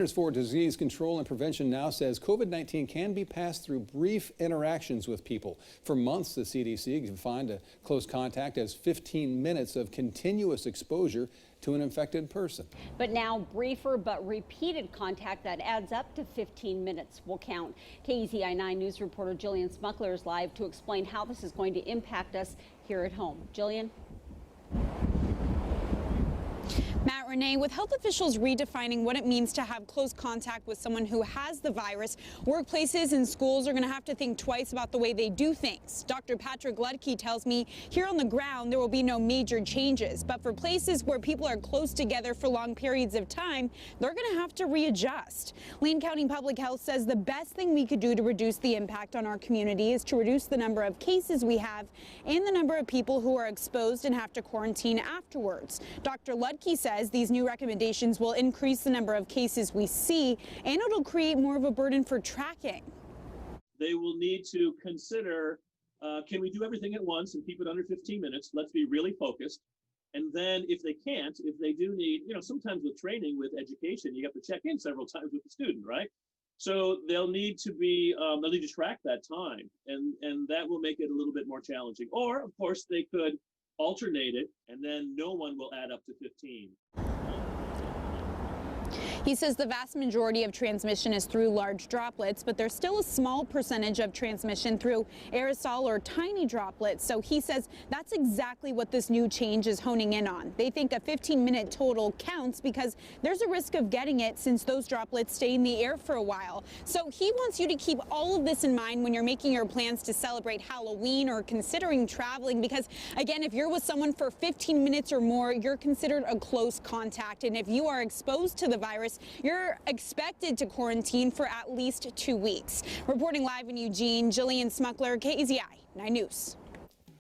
Centers for Disease Control and Prevention now says COVID-19 can be passed through brief interactions with people. For months, the CDC defined a close contact as 15 minutes of continuous exposure to an infected person. But now briefer but repeated contact that adds up to 15 minutes will count. KEZI 9 News reporter Jillian Smuckler is live to explain how this is going to impact us here at home. Jillian? Matt, Renee, with health officials redefining what it means to have close contact with someone who has the virus, workplaces and schools are going to have to think twice about the way they do things. Dr. Patrick Ludke tells me here on the ground there will be no major changes, but for places where people are close together for long periods of time, they're going to have to readjust. Lane County Public Health says the best thing we could do to reduce the impact on our community is to reduce the number of cases we have and the number of people who are exposed and have to quarantine afterwards. Dr. Ludke says these new recommendations will increase the number of cases we see, and it'll create more of a burden for tracking. They will need to consider, can we do everything at once and keep it under 15 minutes? Let's be really focused. And then if they can't, if they do need, sometimes with training, with education, you have to check in several times with the student, right? So they'll need to be, they'll need to track that time, and that will make it a little bit more challenging. Or, of course, they could alternate it, and then no one will add up to 15. He says the vast majority of transmission is through large droplets, but there's still a small percentage of transmission through aerosol or tiny droplets. So he says that's exactly what this new change is honing in on. They think a 15-minute total counts because there's a risk of getting it since those droplets stay in the air for a while. So he wants you to keep all of this in mind when you're making your plans to celebrate Halloween or considering traveling, because again, if you're with someone for 15 minutes or more, you're considered a close contact. And if you are exposed to the virus, you're expected to quarantine for at least 2 weeks. Reporting live in Eugene, Jillian Smuckler, KEZI 9 News.